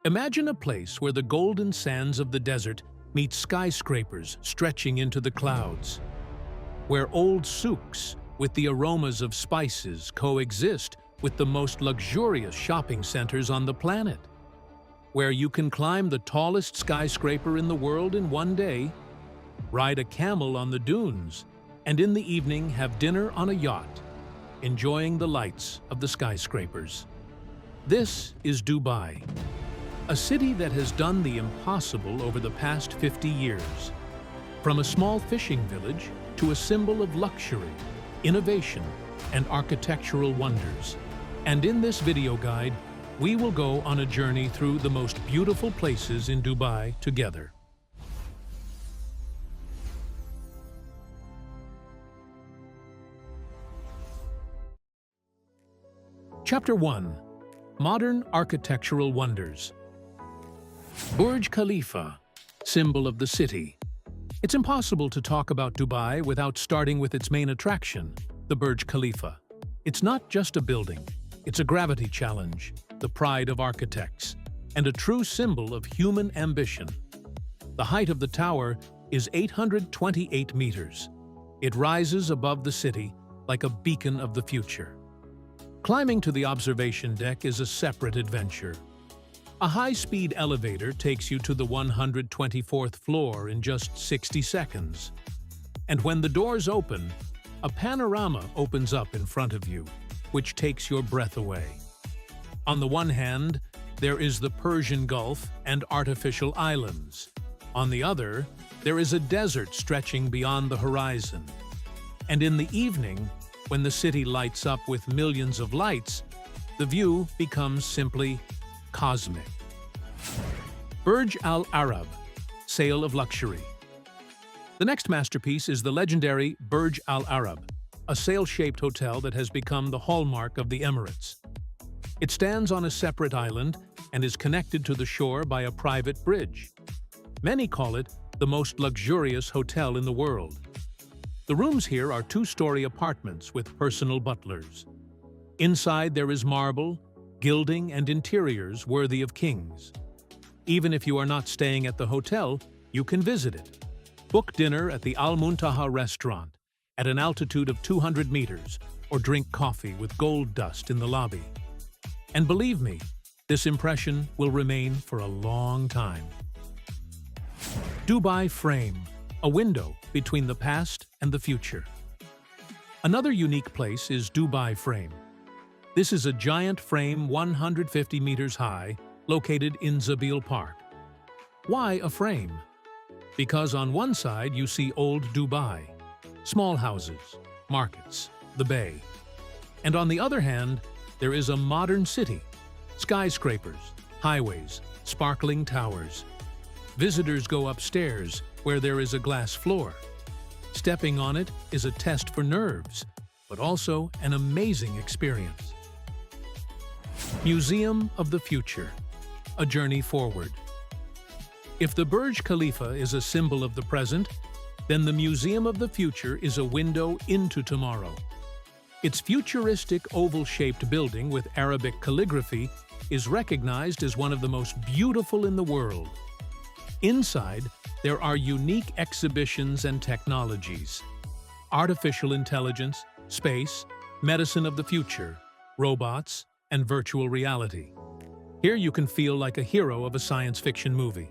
Imagine a place where the golden sands of the desert meet skyscrapers stretching into the clouds, where old souks with the aromas of spices coexist with the most luxurious shopping centers on the planet, where you can climb the tallest skyscraper in the world in one day, ride a camel on the dunes, and in the evening have dinner on a yacht, enjoying the lights of the skyscrapers. This is Dubai, a city that has done the impossible over the past 50 years. From a small fishing village to a symbol of luxury, innovation, and architectural wonders. And in this video guide, we will go on a journey through the most beautiful places in Dubai together. Chapter 1. Modern Architectural Wonders. Burj Khalifa, symbol of the city. It's impossible to talk about Dubai without starting with its main attraction, the Burj Khalifa. It's not just a building, it's a gravity challenge, the pride of architects, and a true symbol of human ambition. The height of the tower is 828 meters. It rises above the city like a beacon of the future. Climbing to the observation deck is a separate adventure. A high-speed elevator takes you to the 124th floor in just 60 seconds. And when the doors open, a panorama opens up in front of you, which takes your breath away. On the one hand, there is the Persian Gulf and artificial islands. On the other, there is a desert stretching beyond the horizon. And in the evening, when the city lights up with millions of lights, the view becomes simply cosmic. Burj Al Arab, Sale of Luxury. The next masterpiece is the legendary Burj Al Arab, a sail-shaped hotel that has become the hallmark of the Emirates. It stands on a separate island and is connected to the shore by a private bridge. Many call it the most luxurious hotel in the world. The rooms here are two-story apartments with personal butlers. Inside there is marble, gilding, and interiors worthy of kings. Even if you are not staying at the hotel, you can visit it. Book dinner at the Al Muntaha restaurant at an altitude of 200 meters, or drink coffee with gold dust in the lobby. And believe me, this impression will remain for a long time. Dubai Frame, a window between the past and the future. Another unique place is Dubai Frame. This is a giant frame 150 meters high, located in Zabil Park. Why a frame? Because on one side you see old Dubai, small houses, markets, the bay. And on the other hand, there is a modern city, skyscrapers, highways, sparkling towers. Visitors go upstairs, where there is a glass floor. Stepping on it is a test for nerves, but also an amazing experience. Museum of the Future, a journey forward. If the Burj Khalifa is a symbol of the present, then the Museum of the Future is a window into tomorrow. Its futuristic oval-shaped building with Arabic calligraphy is recognized as one of the most beautiful in the world. Inside, there are unique exhibitions and technologies: artificial intelligence, space, medicine of the future, robots, and virtual reality. Here you can feel like a hero of a science fiction movie.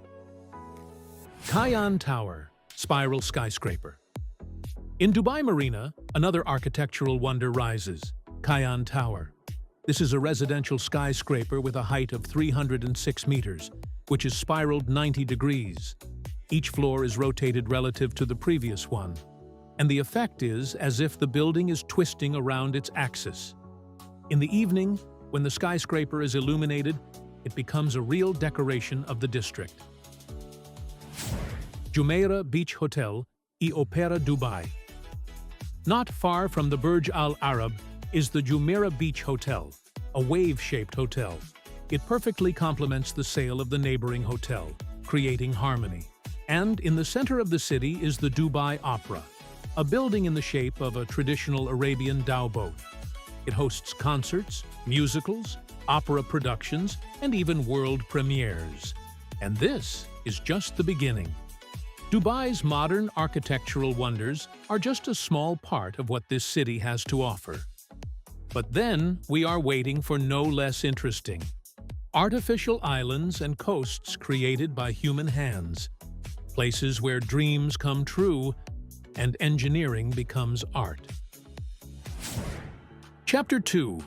Cayenne Tower, spiral skyscraper. In Dubai Marina, another architectural wonder rises, Cayenne Tower. This is a residential skyscraper with a height of 306 meters, which is spiraled 90 degrees. Each floor is rotated relative to the previous one, and the effect is as if the building is twisting around its axis. In the evening, when the skyscraper is illuminated, it becomes a real decoration of the district. Jumeirah Beach Hotel y Opera Dubai. Not far from the Burj Al Arab is the Jumeirah Beach Hotel, a wave-shaped hotel. It perfectly complements the sail of the neighboring hotel, creating harmony. And in the center of the city is the Dubai Opera, a building in the shape of a traditional Arabian dhow boat. It hosts concerts, musicals, opera productions, and even world premieres. And this is just the beginning. Dubai's modern architectural wonders are just a small part of what this city has to offer. But then we are waiting for no less interesting. Artificial islands and coasts created by human hands. Places where dreams come true and engineering becomes art. Chapter 2.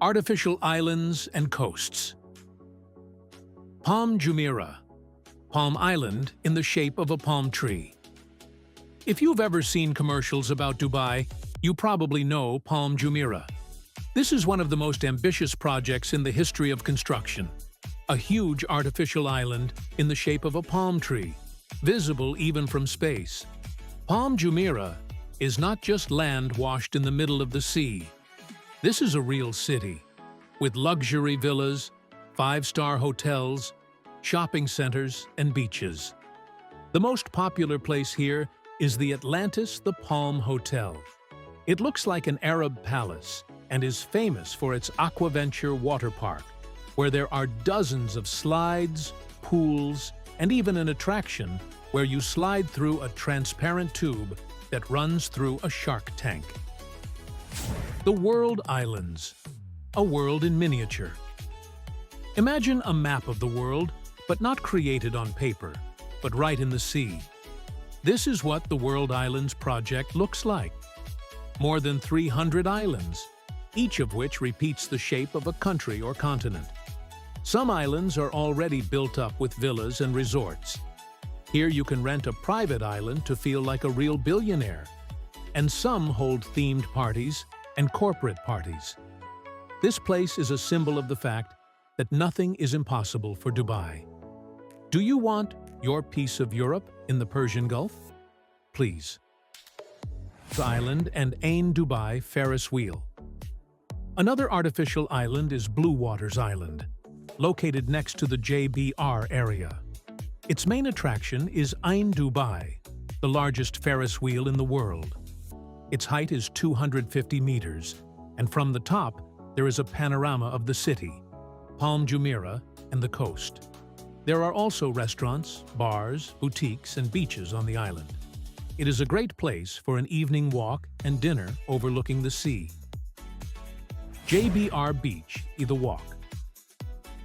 Artificial Islands and Coasts. Palm Jumeirah, Palm Island in the shape of a palm tree. If you've ever seen commercials about Dubai, you probably know Palm Jumeirah. This is one of the most ambitious projects in the history of construction. A huge artificial island in the shape of a palm tree, visible even from space. Palm Jumeirah is not just land washed in the middle of the sea. This is a real city, with luxury villas, five-star hotels, shopping centers, and beaches. The most popular place here is the Atlantis the Palm Hotel. It looks like an Arab palace and is famous for its Aquaventure water park, where there are dozens of slides, pools, and even an attraction where you slide through a transparent tube that runs through a shark tank. The World Islands, a world in miniature. Imagine a map of the world, but not created on paper, but right in the sea. This is what the World Islands project looks like. More than 300 islands, each of which repeats the shape of a country or continent. Some islands are already built up with villas and resorts. Here you can rent a private island to feel like a real billionaire. And some hold themed parties and corporate parties. This place is a symbol of the fact that nothing is impossible for Dubai. Do you want your piece of Europe in the Persian Gulf? Please. Island and Ain Dubai Ferris Wheel. Another artificial island is Blue Waters Island, located next to the JBR area. Its main attraction is Ain Dubai, the largest Ferris wheel in the world. Its height is 250 meters, and from the top, there is a panorama of the city, Palm Jumeirah, and the coast. There are also restaurants, bars, boutiques, and beaches on the island. It is a great place for an evening walk and dinner overlooking the sea. JBR Beach, the Walk.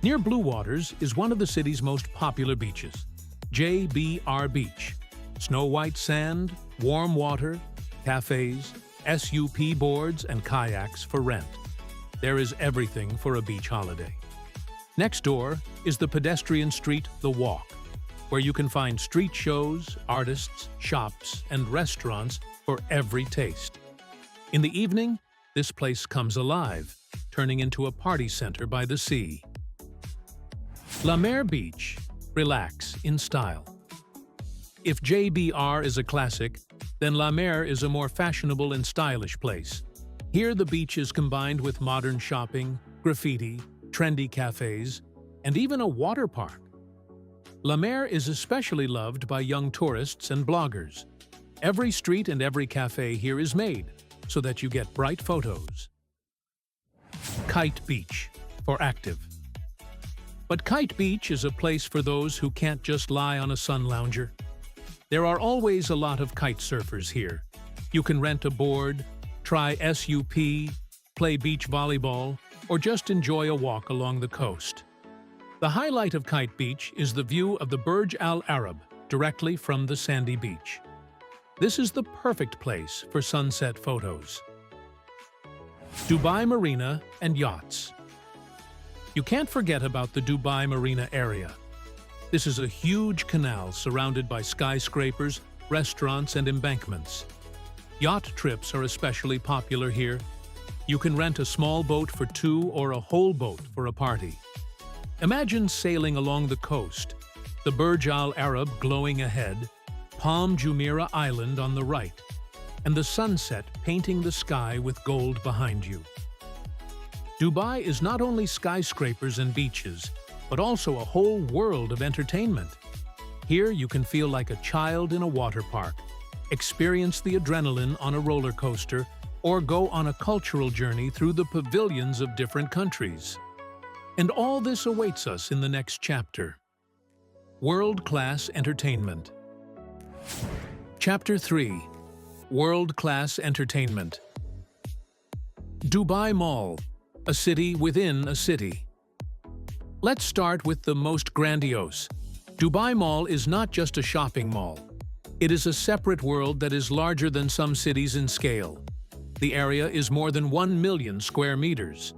Near Blue Waters is one of the city's most popular beaches, JBR Beach. Snow white sand, warm water, cafes, SUP boards, and kayaks for rent. There is everything for a beach holiday. Next door is the pedestrian street The Walk, where you can find street shows, artists, shops, and restaurants for every taste. In the evening, this place comes alive, turning into a party center by the sea. La Mer Beach. Relax in style. If JBR is a classic, then La Mer is a more fashionable and stylish place. Here the beach is combined with modern shopping, graffiti, trendy cafes, and even a water park. La Mer is especially loved by young tourists and bloggers. Every street and every cafe here is made so that you get bright photos. Kite Beach, for active. But Kite Beach is a place for those who can't just lie on a sun lounger. There are always a lot of kite surfers here. You can rent a board, try SUP, play beach volleyball, or just enjoy a walk along the coast. The highlight of Kite Beach is the view of the Burj Al Arab directly from the sandy beach. This is the perfect place for sunset photos. Dubai Marina and Yachts. You can't forget about the Dubai Marina area. This is a huge canal surrounded by skyscrapers, restaurants, and embankments. Yacht trips are especially popular here. You can rent a small boat for two or a whole boat for a party. Imagine sailing along the coast, the Burj Al Arab glowing ahead, Palm Jumeirah Island on the right, and the sunset painting the sky with gold behind you. Dubai is not only skyscrapers and beaches, but also a whole world of entertainment. Here you can feel like a child in a water park, experience the adrenaline on a roller coaster, or go on a cultural journey through the pavilions of different countries. And all this awaits us in the next chapter. World-class entertainment. Chapter 3. World-class entertainment. Dubai Mall, a city within a city. Let's start with the most grandiose. Dubai Mall is not just a shopping mall. It is a separate world that is larger than some cities in scale. The area is more than 1 million square meters.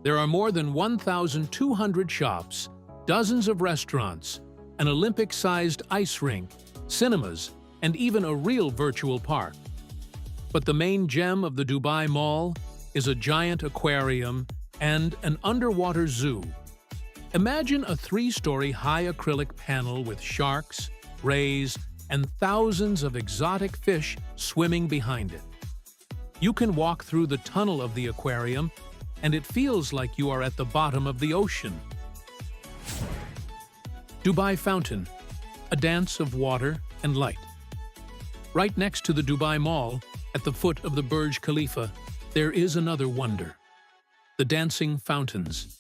There are more than 1,200 shops, dozens of restaurants, an Olympic-sized ice rink, cinemas, and even a real virtual park. But the main gem of the Dubai Mall is a giant aquarium and an underwater zoo. Imagine a 3-story high acrylic panel with sharks, rays, and thousands of exotic fish swimming behind it. You can walk through the tunnel of the aquarium, and it feels like you are at the bottom of the ocean. Dubai Fountain, a dance of water and light. Right next to the Dubai Mall, at the foot of the Burj Khalifa, there is another wonder. The dancing fountains.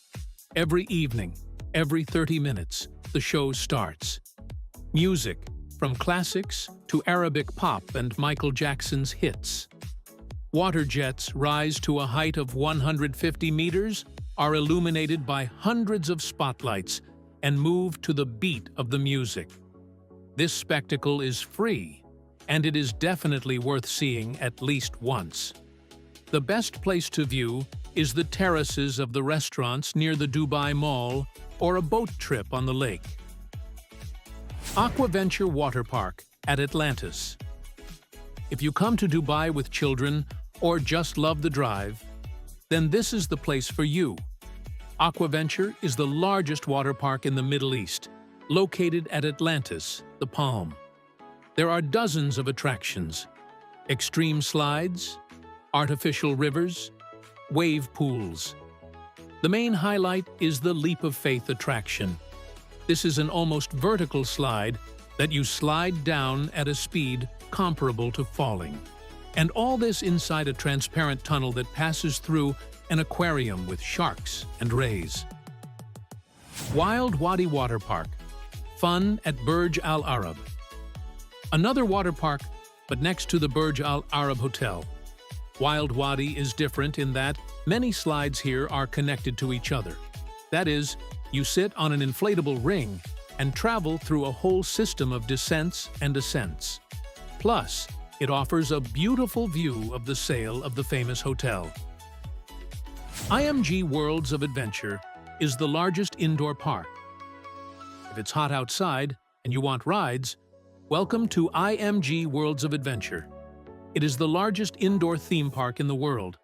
Every evening, every 30 minutes, the show starts. Music, from classics to Arabic pop and Michael Jackson's hits. Water jets rise to a height of 150 meters, are illuminated by hundreds of spotlights, and move to the beat of the music. This spectacle is free, and it is definitely worth seeing at least once. The best place to view is the terraces of the restaurants near the Dubai Mall or a boat trip on the lake. Aquaventure Water Park at Atlantis. If you come to Dubai with children or just love the drive, then this is the place for you. Aquaventure is the largest water park in the Middle East, located at Atlantis, the Palm. There are dozens of attractions: extreme slides, artificial rivers, wave pools. The main highlight is the Leap of Faith attraction. This is an almost vertical slide that you slide down at a speed comparable to falling. And all this inside a transparent tunnel that passes through an aquarium with sharks and rays. Wild Wadi Water Park. Fun at Burj Al Arab. Another water park, but next to the Burj Al Arab Hotel. Wild Wadi is different in that many slides here are connected to each other. That is, you sit on an inflatable ring and travel through a whole system of descents and ascents. Plus, it offers a beautiful view of the sail of the famous hotel. IMG Worlds of Adventure is the largest indoor park. If it's hot outside and you want rides, welcome to IMG Worlds of Adventure. It is the largest indoor theme park in the world.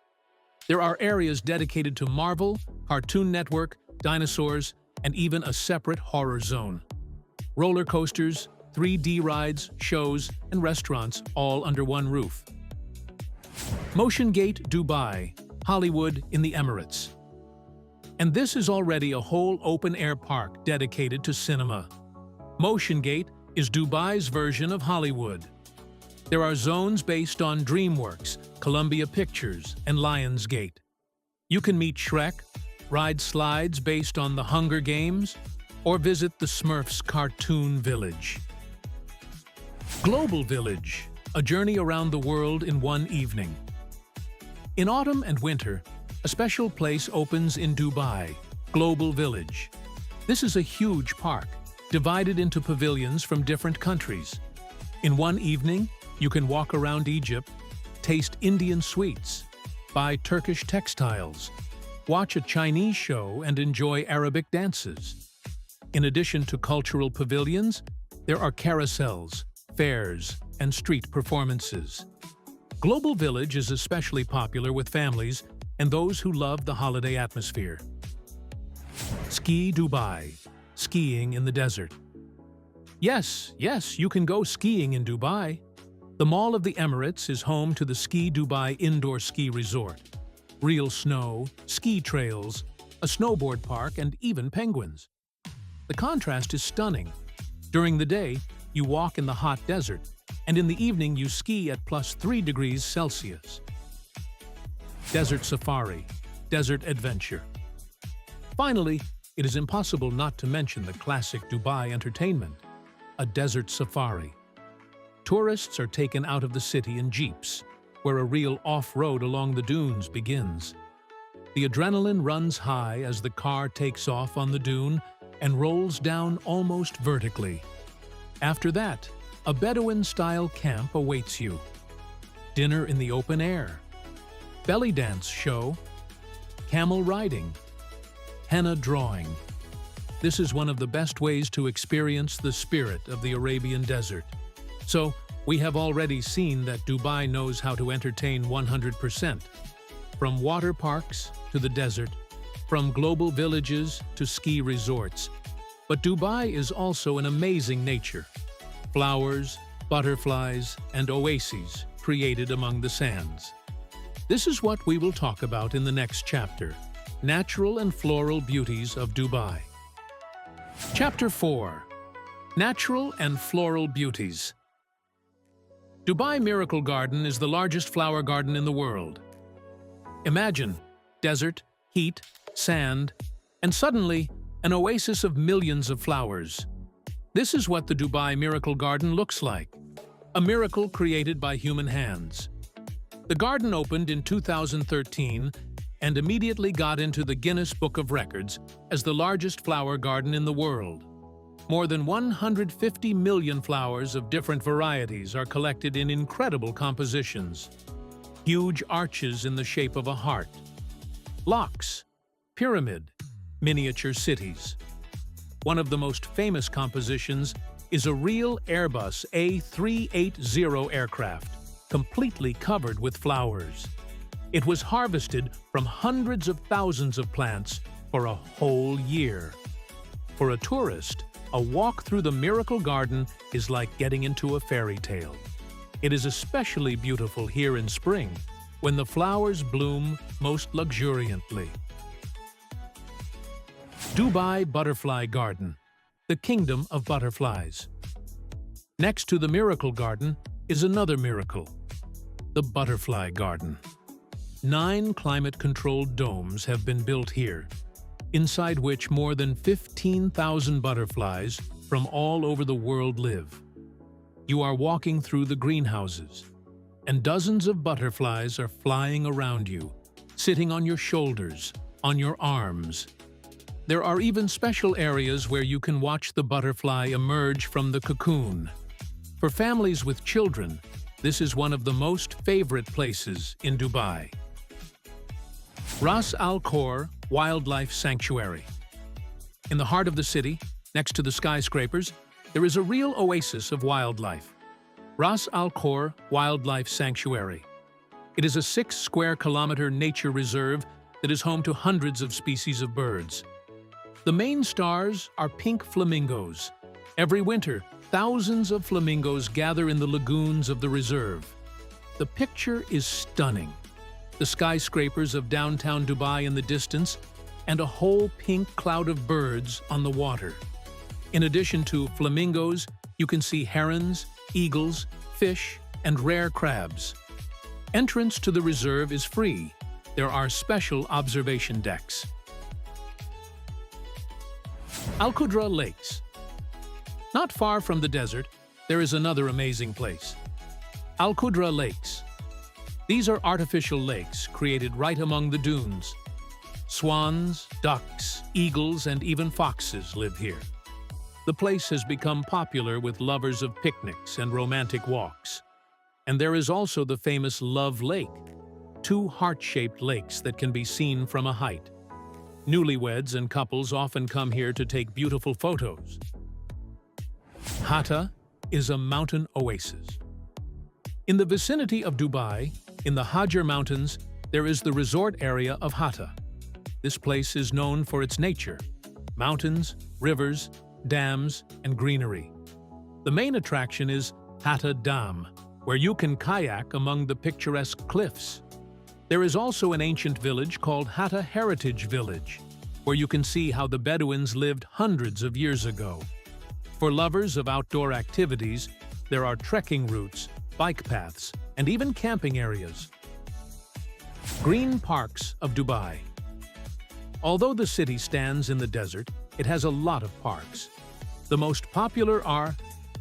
There are areas dedicated to Marvel, Cartoon Network, dinosaurs, and even a separate horror zone. Roller coasters, 3D rides, shows, and restaurants all under one roof. Motion Gate Dubai, Hollywood in the Emirates. And this is already a whole open-air park dedicated to cinema. Motion Gate is Dubai's version of Hollywood. There are zones based on DreamWorks, Columbia Pictures, and Lionsgate. You can meet Shrek, ride slides based on the Hunger Games, or visit the Smurfs Cartoon Village. Global Village, a journey around the world in one evening. In autumn and winter, a special place opens in Dubai, Global Village. This is a huge park, divided into pavilions from different countries. In one evening, you can walk around Egypt, taste Indian sweets, buy Turkish textiles, watch a Chinese show, and enjoy Arabic dances. In addition to cultural pavilions, there are carousels, fairs, and street performances. Global Village is especially popular with families and those who love the holiday atmosphere. Ski Dubai, skiing in the desert. Yes, you can go skiing in Dubai. The Mall of the Emirates is home to the Ski Dubai Indoor Ski Resort. Real snow, ski trails, a snowboard park, and even penguins. The contrast is stunning. During the day, you walk in the hot desert, and in the evening you ski at +3 degrees Celsius. Desert Safari, Desert Adventure. Finally, it is impossible not to mention the classic Dubai entertainment, a desert safari. Tourists are taken out of the city in jeeps, where a real off-road along the dunes begins. The adrenaline runs high as the car takes off on the dune and rolls down almost vertically. After that, a Bedouin-style camp awaits you. Dinner in the open air, belly dance show, camel riding, henna drawing. This is one of the best ways to experience the spirit of the Arabian desert. So, we have already seen that Dubai knows how to entertain 100%. From water parks to the desert, from global villages to ski resorts. But Dubai is also an amazing nature. Flowers, butterflies, and oases created among the sands. This is what we will talk about in the next chapter, Natural and Floral Beauties of Dubai. Chapter 4. Natural and Floral Beauties. Dubai Miracle Garden is the largest flower garden in the world. Imagine desert, heat, sand, and suddenly an oasis of millions of flowers. This is what the Dubai Miracle Garden looks like, a miracle created by human hands. The garden opened in 2013 and immediately got into the Guinness Book of Records as the largest flower garden in the world. More than 150 million flowers of different varieties are collected in incredible compositions. Huge arches in the shape of a heart, locks, pyramid, miniature cities. One of the most famous compositions is a real Airbus A380 aircraft, completely covered with flowers. It was harvested from hundreds of thousands of plants for a whole year. For a tourist, a walk through the Miracle Garden is like getting into a fairy tale. It is especially beautiful here in spring, when the flowers bloom most luxuriantly. Dubai Butterfly Garden, the kingdom of butterflies. Next to the Miracle Garden is another miracle, the Butterfly Garden. 9 climate-controlled domes have been built here, inside which more than 15,000 butterflies from all over the world live. You are walking through the greenhouses, and dozens of butterflies are flying around you, sitting on your shoulders, on your arms. There are even special areas where you can watch the butterfly emerge from the cocoon. For families with children, this is one of the most favorite places in Dubai. Ras Al Khor Wildlife Sanctuary. In the heart of the city, next to the skyscrapers, there is a real oasis of wildlife. Ras Al Khor Wildlife Sanctuary. It is a 6-square-kilometer nature reserve that is home to hundreds of species of birds. The main stars are pink flamingos. Every winter, thousands of flamingos gather in the lagoons of the reserve. The picture is stunning. The skyscrapers of downtown Dubai in the distance, and a whole pink cloud of birds on the water. In addition to flamingos, you can see herons, eagles, fish, and rare crabs. Entrance to the reserve is free. There are special observation decks. Al Qudra Lakes. Not far from the desert, there is another amazing place. Al Qudra Lakes. These are artificial lakes created right among the dunes. Swans, ducks, eagles, and even foxes live here. The place has become popular with lovers of picnics and romantic walks. And there is also the famous Love Lake, 2 heart-shaped lakes that can be seen from a height. Newlyweds and couples often come here to take beautiful photos. Hatta is a mountain oasis. In the vicinity of Dubai, in the Hajar Mountains, there is the resort area of Hatta. This place is known for its nature, mountains, rivers, dams, and greenery. The main attraction is Hatta Dam, where you can kayak among the picturesque cliffs. There is also an ancient village called Hatta Heritage Village, where you can see how the Bedouins lived hundreds of years ago. For lovers of outdoor activities, there are trekking routes, bike paths, and even camping areas. Green Parks of Dubai. Although the city stands in the desert, it has a lot of parks. The most popular are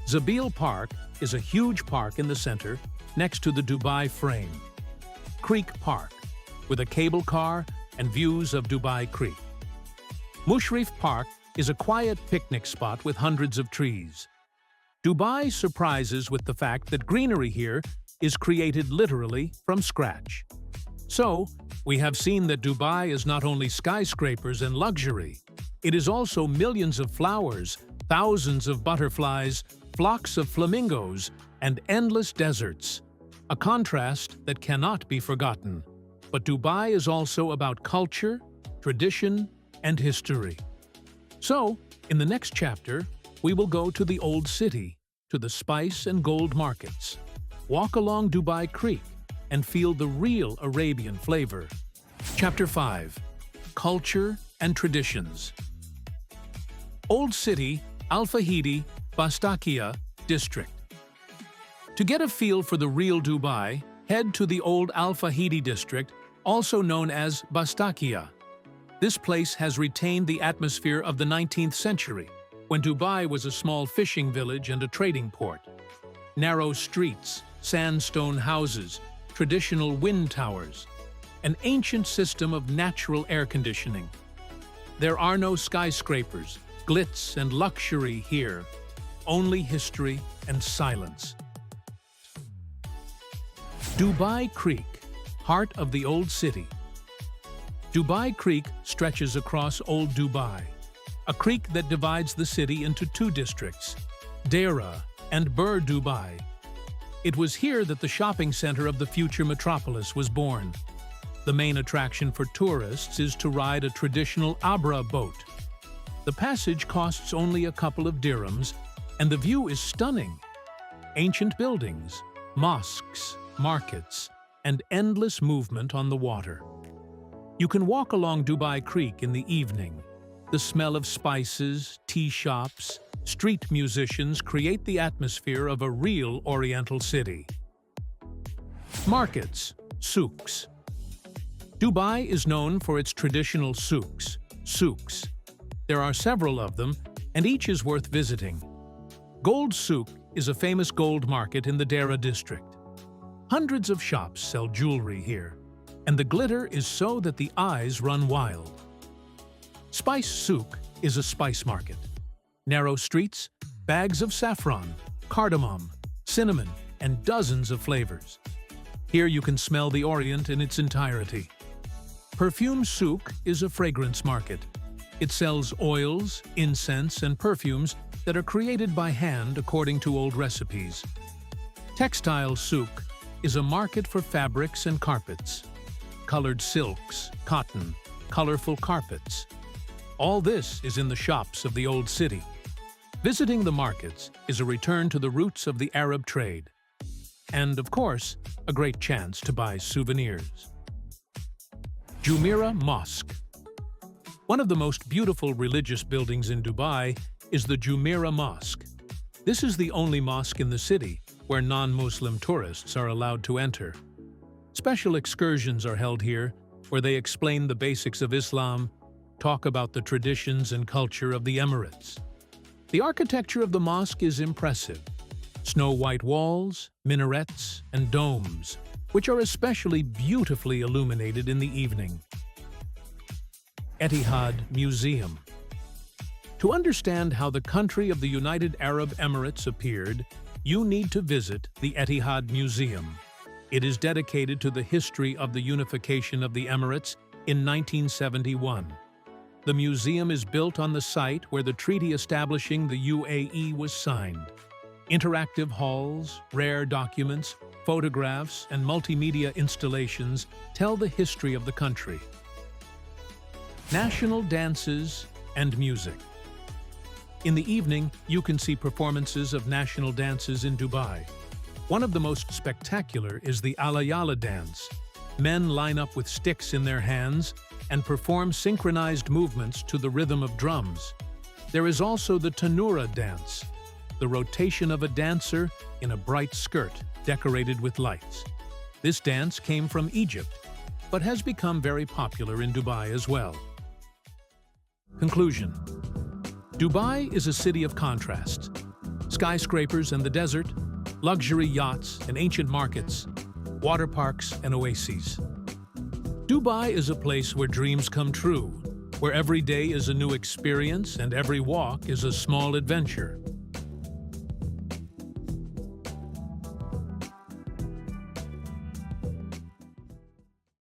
Zabil Park is a huge park in the center next to the Dubai Frame. Creek Park, with a cable car and views of Dubai Creek. Mushrif Park is a quiet picnic spot with hundreds of trees. Dubai surprises with the fact that greenery here is created literally from scratch. So, we have seen that Dubai is not only skyscrapers and luxury, it is also millions of flowers, thousands of butterflies, flocks of flamingos, and endless deserts. A contrast that cannot be forgotten. But Dubai is also about culture, tradition, and history. So, in the next chapter, we will go to the Old City, to the spice and gold markets, walk along Dubai Creek, and feel the real Arabian flavor. Chapter 5. Culture and Traditions. Old City, Al Fahidi, Bastakia District. To get a feel for the real Dubai, head to the old Al Fahidi district, also known as Bastakia. This place has retained the atmosphere of the 19th century, when Dubai was a small fishing village and a trading port. Narrow streets, sandstone houses, traditional wind towers, an ancient system of natural air conditioning. There are no skyscrapers, glitz and luxury here, only history and silence. Dubai Creek, heart of the Old City. Dubai Creek stretches across Old Dubai, a creek that divides the city into two districts, Deira and Bur Dubai. It was here that the shopping center of the future metropolis was born. The main attraction for tourists is to ride a traditional Abra boat. The passage costs only a couple of dirhams, and the view is stunning. Ancient buildings, mosques, markets, and endless movement on the water. You can walk along Dubai Creek in the evening. The smell of spices, tea shops, street musicians create the atmosphere of a real Oriental city. Markets, souks. Dubai is known for its traditional souks. There are several of them, and each is worth visiting. Gold Souk is a famous gold market in the Deira district. Hundreds of shops sell jewelry here, and the glitter is so that the eyes run wild. Spice Souk is a spice market. Narrow streets, bags of saffron, cardamom, cinnamon, and dozens of flavors. Here you can smell the Orient in its entirety. Perfume Souk is a fragrance market. It sells oils, incense, and perfumes that are created by hand according to old recipes. Textile Souk is a market for fabrics and carpets. Colored silks, cotton, colorful carpets. All this is in the shops of the Old City. Visiting the markets is a return to the roots of the Arab trade. And, of course, a great chance to buy souvenirs. Jumeirah Mosque. One of the most beautiful religious buildings in Dubai is the Jumeirah Mosque. This is the only mosque in the city where non-Muslim tourists are allowed to enter. Special excursions are held here where they explain the basics of Islam, talk about the traditions and culture of the Emirates. The architecture of the mosque is impressive. Snow-white walls, minarets, and domes, which are especially beautifully illuminated in the evening. Etihad Museum. To understand how the country of the United Arab Emirates appeared, you need to visit the Etihad Museum. It is dedicated to the history of the unification of the Emirates in 1971. The museum is built on the site where the treaty establishing the UAE was signed. Interactive halls, rare documents, photographs, and multimedia installations tell the history of the country. National dances and music. In the evening, you can see performances of national dances in Dubai. One of the most spectacular is the Alayala dance. Men line up with sticks in their hands and perform synchronized movements to the rhythm of drums. There is also the Tanura dance, the rotation of a dancer in a bright skirt decorated with lights. This dance came from Egypt, but has become very popular in Dubai as well. Conclusion. Dubai is a city of contrasts. Skyscrapers and the desert, luxury yachts and ancient markets, water parks and oases. Dubai is a place where dreams come true, where every day is a new experience and every walk is a small adventure.